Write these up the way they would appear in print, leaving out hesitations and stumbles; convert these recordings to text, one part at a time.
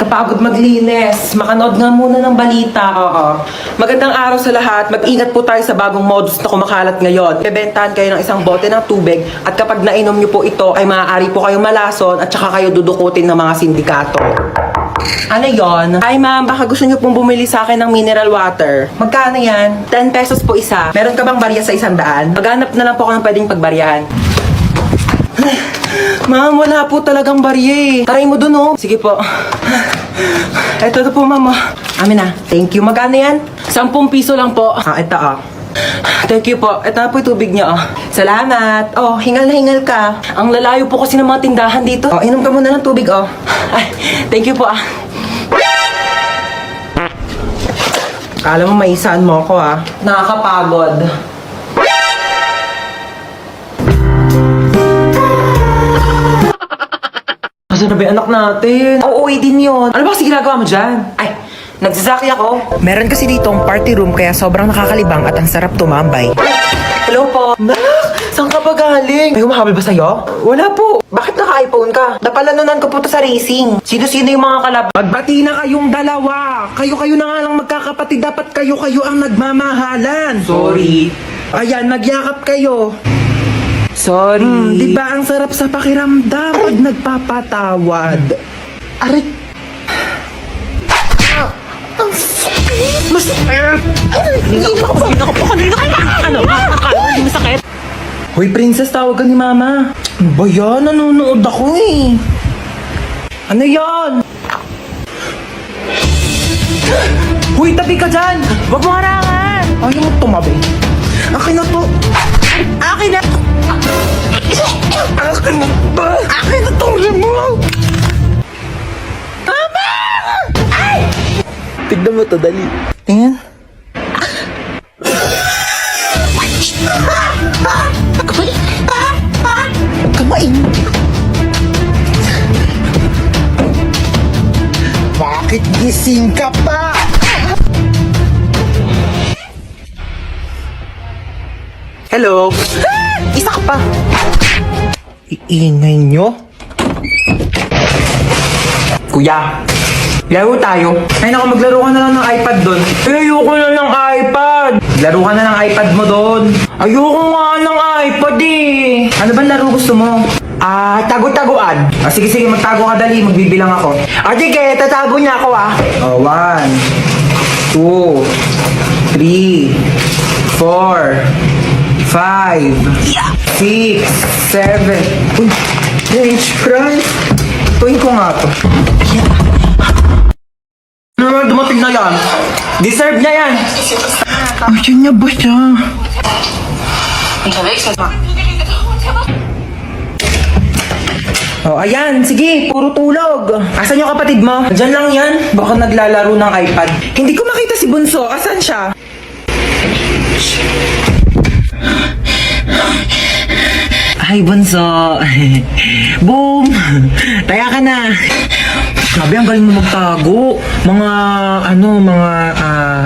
kapagod maglinis. Makanood nga muna ng balita. Oo. Magandang araw sa lahat. Mag-ingat po tayo sa bagong modus na kumakalat ngayon. Bebentahan kayo ng isang bote ng tubig at kapag nainom nyo po ito ay maaari po kayong malason at saka kayo dudukutin ng mga sindikato. Ano yon? Ay ma'am, baka gusto nyo pong bumili sa akin ng mineral water. Magkano yan? 10 pesos po isa. Meron ka bang barya sa 100? Maghanap na lang po ako ng pwedeng pagbaryahan. Ma'am, wala po talagang barya eh. Try mo dun oh. Sige po. Ito na po ma'am. Amin na. Thank you. Magkano yan? 10 piso lang po. Ito oh. Thank you po. Ito na po yung tubig niyo oh. Salamat. Oh, hingal na hingal ka. Ang lalayo po kasi ng mga tindahan dito. Oh, inom ka muna ng tubig oh. Ay, thank you po ah. Kala mo maisaan mo ako ah. Nakakapagod. Asa na ba yung anak natin? Uuwi din yun. Ano ba kasi ginagawa mo dyan? Ay, nagsasaki ako. Meron kasi ditong party room kaya sobrang nakakalibang at ang sarap tumambay. Hello po. Nak, saan ka ba galing? May humahabol ba sa'yo? Wala po. Bakit naka-iPhone ka? Napalanunan ko po to sa racing. Sino-sino yung mga kalab... Magbati na kayong dalawa. Kayo-kayo na nga lang magkakapatid. Dapat kayo-kayo ang nagmamahalan. Sorry. Ayan, nagyakap kayo. Sorry. Di ba ang sarap sa pakiramdam pag nagpapatawad? Aray. Masakit. Hindi ako po kanina. Ano? Hindi masakit. Hoy, princess, tawag ka ni mama. Ano ba yan? Nanonood ako eh. Ano yan? Hoy, tabi ka dyan. Wag mo harangan. Ayaw mo tumabi. Akin na to. Akin na to. Akin na ba? Akin na tong remote! Mama! Ay! Tignan mo to, dali. Tingnan. Kamain. Bakit gising ka pa? Hello? Isa ka pa. Iingay nyo? Kuya, laro tayo. Ay naku, maglaro ka na lang ng iPad doon. Ayoko na ng iPad. Laro ka na ng iPad mo doon. Ayoko nga ng iPad eh. Ano ba laro gusto mo? Tago-taguan. Sige, magtago ka dali. Magbibilang ako. Sige, tatago niya ako 1, 2, 3, 4, 5, 6, 7. Uy, French fries. Tuwing ko nga to. Ano naman dumating na yan? Deserve niya yan. Ayan niya ba siya? Oh, ayan. Sige, puro tulog. Asan yung kapatid mo? Diyan lang yan. Baka naglalaro ng iPad. Hindi ko makita si Bunso. Asan siya? Ay, Bunso. Boom! Taya ka na. Grabe, ang galing mo magtago. Mga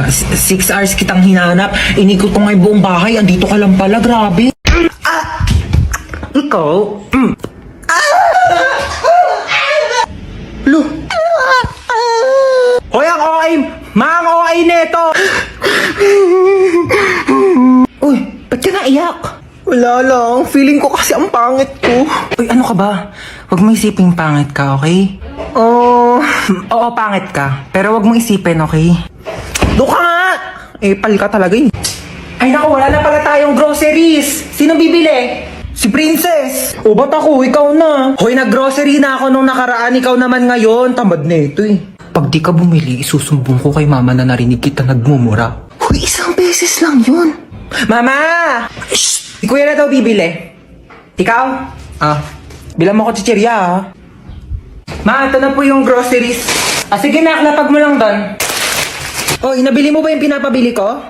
6 hours kitang hinanap. Inikot ko nga yung buong bahay. Andito ka lang pala. Grabe. Ikaw? Lo. Hoy, ang OA! Mang OA neto! Uy, ba't ka naiyak? Wala lang. Feeling ko kasi ang pangit ko. Uy, ano ka ba? Huwag mo isipin pangit ka, okay? Oo, pangit ka. Pero huwag mo isipin, okay? Doon ka nga! Pal ka talaga eh. Ay naku, wala na pala tayong groceries. Sino bibili? Si Princess. O ba't ako? Ikaw na. Hoy, nag-grocery na ako nung nakaraan. Ikaw naman ngayon. Tamad na ito eh. Pag di ka bumili, isusumbong ko kay mama na narinig kita nagmumura. Hoy, 1 beses lang yun. Mama! Shh! Si Kuya na daw bibili. Ikaw? Bilang mo ko chichirya Ma, ito na po yung groceries. Sige na, lapag mo lang doon. Oh, inabili mo ba yung pinapabili ko?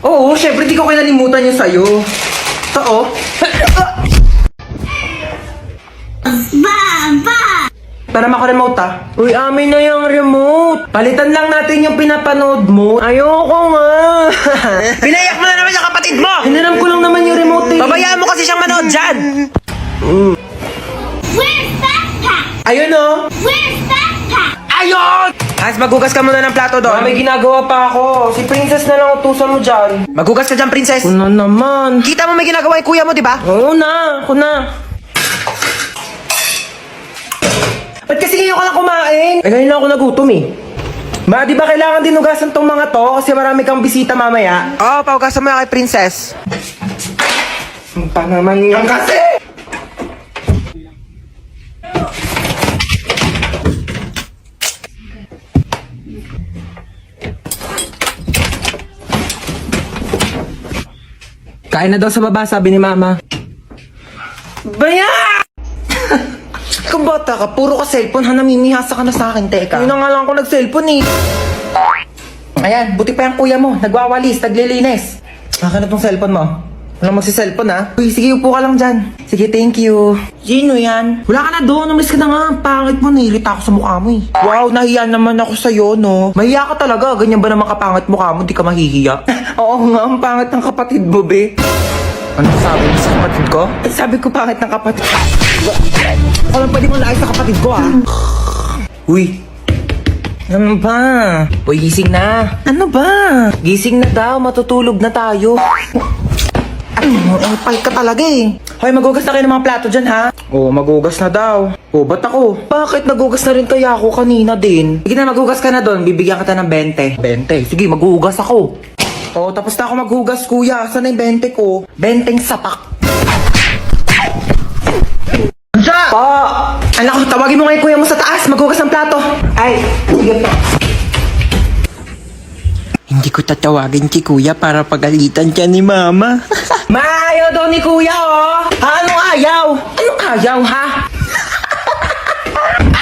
Oo, syempre di ko kinalimutan yung sa'yo. Ito oh. Para mako-remote Uy, amin na yung remote. Palitan lang natin yung pinapanood mo. Ayoko nga. Pinayak mo na naman yung kapatid mo. Hiniram ko lang naman yung remote eh. Pabayaan mo kasi siyang manood dyan. Where's backpack? Ayun oh. Where's backpack? yun! Ayos, maghugas ka muna ng plato doon. May ginagawa pa ako. Si Princess na lang utusan mo dyan. Maghugas ka dyan, Princess. Ano naman? Kita mo may ginagawa yung kuya mo, di ba? Oo na, ako na. Ba't kasi ngayon ka lang kumain? Eh, ngayon lang ako nagutom eh. Ma, di ba kailangan din hugasan tong mga to? Kasi marami kang bisita mamaya. Oo, paugasan mo yan kay Princess. Pa naman yan kasi! Kain na daw sa baba, sabi ni Mama. Baya! Kung bata ka, puro ka cellphone, ha? Namimihasa ka na sa akin, teka. Yun na nga lang ako nag-cellphone, eh. Ayan, buti pa yung kuya mo. Nagwawalis, naglilinis. Akin na tong cellphone mo. Walang magsi-cellphone, ha? Uy, sige, upo ka lang dyan. Sige, thank you. Sino yan? Wala ka na doon, umalis ka na nga. Pangit mo, nahilita ako sa mukha mo, eh. Wow, nahiya naman ako sa'yo, no? Mahiya ka talaga. Ganyan ba naman kapangit mukha mo, di ka mahihiya? Oo nga, ang pangit ng kapatid mo, be. Ano sabi mo sa kapatid ko? Sabi ko pangit ng kapatid ko. Ako lang pwede mong laayos sa kapatid ko, ah. Uy. Ano ba? Uy, gising na. Ano ba? Gising na daw, matutulog na tayo. Ang pal ka talaga eh. Hoy, maghugas na kayo ng mga plato dyan, ha? Oo, maghugas na daw. Oo, ba't ako? Bakit nagugas na rin kaya ako kanina din? Sige na, maghugas ka na doon. Bibigyan kita ng 20. 20? Sige, maghugas ako. Oo, tapos na ako maghugas, kuya. Saan na yung 20 ko? 20 sapak. Diya! Po! Anak ko, tawagin mo nga yung kuya mo sa taas. Maghugas ng plato. Ay, sige po. Hindi ko tatawagin si kuya para pagalitan siya ni mama. Maayaw daw ni kuya, oh! Anong ayaw? Anong ayaw, ha?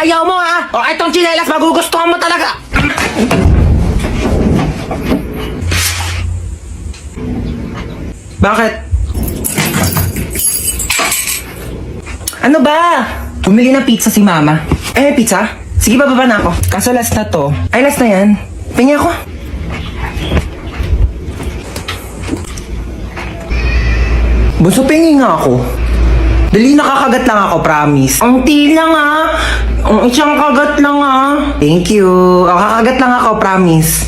Ayaw mo, ha? O, itong chinelas, magugustuhan mo talaga. Bakit? Ano ba? Bumili ng pizza si mama. Eh, pizza? Sige, bababa na ako. Kaso last na to. Ay, last na yan. Pingi ako. Bunso, pingi nga ako. Dali, nakakagat lang ako, promise. Ang lang, ha? Ang isang kagat lang, ha? Thank you. Kakagat lang ako, promise.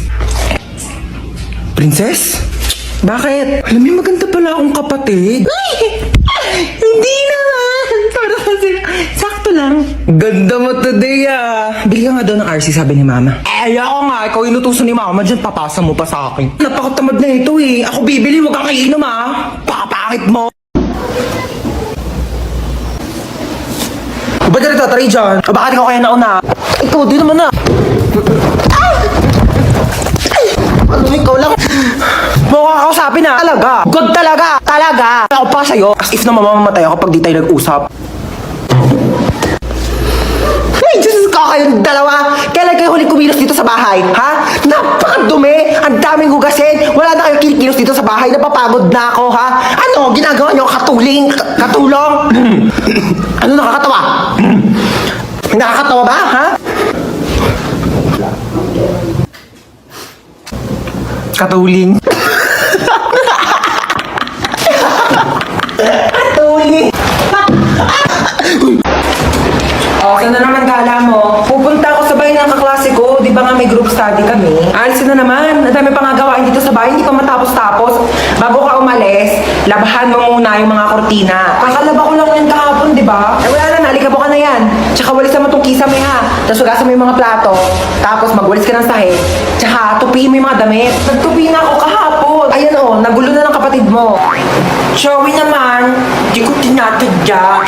Princess? Bakit? Alam mo, maganda pala akong kapatid. Hindi naman. Para kasi, sakto lang. Ganda mo today, ah. Bili ka nga daw ng RC, sabi ni mama. Eh, ako nga. Ikaw inutusan ni mama. Diyan, papasa mo pa sa akin. Napakatamad na ito, eh. Ako bibili, huwag kang kainom, ah. Pakapakit mo. Ba't na tataray dyan? Bakit ikaw kaya nauna? Ikaw, di naman na. Ano, ikaw lang. Mukha kausapin na. Talaga. Good talaga. Talaga. Ako pa sa'yo. As if na mamamatay ako pag di tayo nag-usap. Ay, Diyos ko kayong dalawa. Kailan kayo huling kumilos dito sa bahay? Ha? Napakadumi. Ang daming hugasin. Wala na kayong kinikilos dito sa bahay. Napapagod na ako, ha? Ano? Ginagawa niyo katuling? Katulong? Ano nakakatawa? Nakakatawa ba, ha? Katuling. Katuling. Oh, saan na naman gala mo? Pupunta ako sa bahay ng kaklase ko. Di ba nga may group study kami? Alisin na naman. Ang dami pa nga gawain dito sa bahay. Hindi pa matapos-tapos. Bago ka umalis, labahan mo muna yung mga kortina. Kakalaba ko lang yan kahapon, di ba? Eh wala na, nalikabo ka na yan. Tsaka walis naman itong kisame, ha? Tapos hugasan mo yung mga plato. Tapos magwalis ka ng sahig. Tsaka tupiin mo yung mga damit. Nagtupi na ako kahapon. Ayan o, nagulo na ng kapatid mo. Joey naman, di ko tinatadya.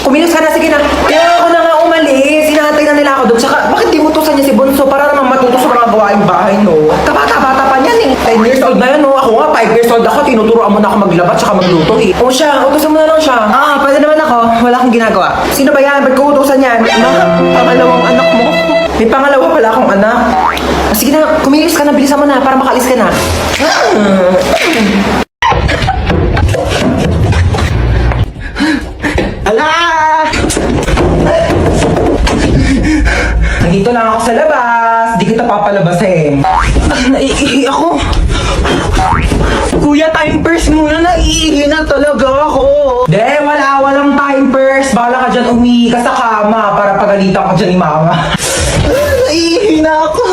Kumilos ka na, sige na. Kaya ako na nga umalis. Sinatay na nila ako doon. Tsaka, bakit di utusan niya si Bonso para naman matuto sa mga gawaing bahay, no? Kabata-bata pa niyan, eh. 10 years old na yan, no? Ako nga, 5 years old ako. Tinuturoan mo na ako maglaba tsaka magluto, eh. O siya, utusan mo na lang siya. Ah, pwede naman ako. Wala akong ginagawa. Sino ba yan? Ba't ko utusan yan? Pangalawang anak mo. May pangalawa pala akong anak. Ah, sige na, kumilos ka na. Bilisan mo na para makalis ka na. Ala! Nandito lang ako sa labas. Di kita papalabasin. Naiihi ako. Kuya, time purse muna. Naiihi na talaga ako. De, walang time purse. Bala ka dyan umihi ka sa kama para pagalitan ka dyan ni mama. na ako.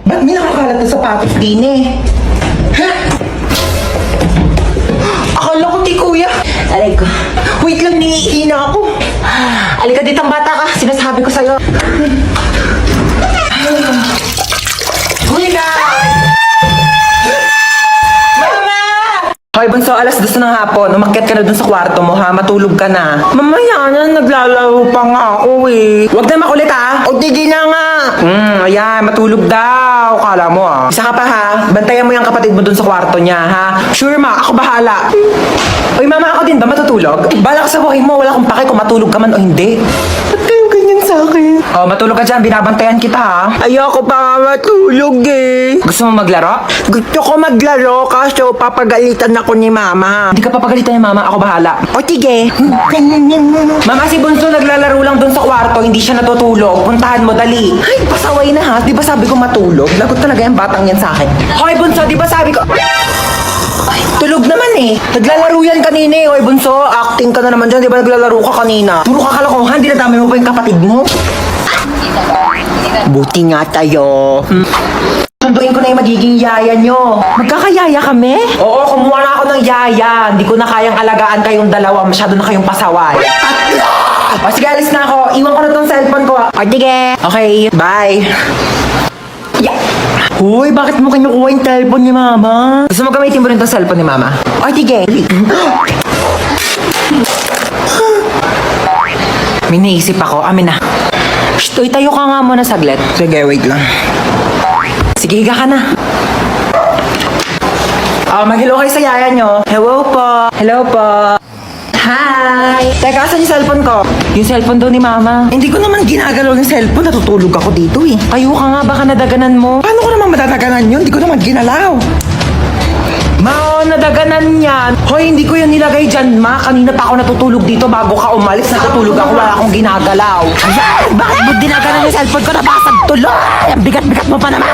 Ba't may nakakalat na sapatos din eh? Ha? Akala ko di kuya. Aray ko. Wait lang, niiina ako. Alika dito ang bata ka. Sinasabi ko sa'yo. Kuya! Mama! Hoy, bunso, alas 2 ng hapon. Umakyat ka na dun sa kwarto mo, ha? Matulog ka na. Mamaya na, naglalaro pa nga ako eh. Huwag na makulit, ha? O, tigil na nga. Ayan, matulog daw. Kala mo, ha? Isa ka pa, ha? Bantayan mo yung kapatid mo dun sa kwarto niya, ha? Sure, ma. Ako bahala. Uy, mama, ako din ba matutulog? Bala ka sa buhay mo. Wala akong pake kung matulog ka man o hindi. Ba't kayo ganyan sa akin? Oh, matulog ka dyan. Binabantayan kita, ha? Ayoko pa nga matulog, eh. Gusto mo maglaro? Gusto ko maglaro kaso papagalitan ako ni mama. Hindi ka papagalitan ni mama. Ako bahala. O, tige. Mama, si Bunso naglalaro lang dun sa kwarto. Hindi siya natutulog. Puntahan mo, dali. Ay, pasaway na, ha? Di ba sabi ko matulog? Lagot talaga yung batang yan sa akin. Hoy, Bunso, di ba sabi ko... Ay, tulog naman eh. Naglalaro yan kanina eh. Hoy, Bunso, acting ka na naman dyan. Di ba naglalaro ka kanina? Puro ka kalokohan. Dinadami mo pa yung kapatid mo. Buti nga tayo. Sunduin ko na yung magiging yaya nyo. Magkakayaya kami? Oo, kumuha na ako ng yaya. Hindi ko na kayang alagaan kayong dalawa. Masyado na kayong pasaway. O sige, alis na ako. Iwan ko na tong cellphone ko. O sige. Okay, bye. Yeah. Uy, bakit mo kinukuha yung cellphone ni mama? Gusto mo gamitin mo rin tong cellphone ni mama? O sige. May naisip ako. Amin na. Shh, uy, tayo ka nga muna saglit. Sige, wait lang. Sige, higa ka na. Mag-hello kayo sa yaya nyo. Hello po. Hello po. Hi! Teka, asan yung cellphone ko? Yung cellphone daw ni mama. Hindi ko naman ginagalaw yung cellphone. Natutulog ako dito eh. Kayo ka nga, baka nadaganan mo. Paano ko naman madadaganan yun? Hindi ko naman ginalaw. Ma, nadaganan yan. Hoy, hindi ko yan nilagay dyan, ma. Kanina pa ako natutulog dito bago ka umalis. Natutulog ako, wala akong ginagalaw. Ayan, bakit mo dinaganan yung cellphone ko? Nabasag tuloy! Ang bigat-bigat mo pa naman.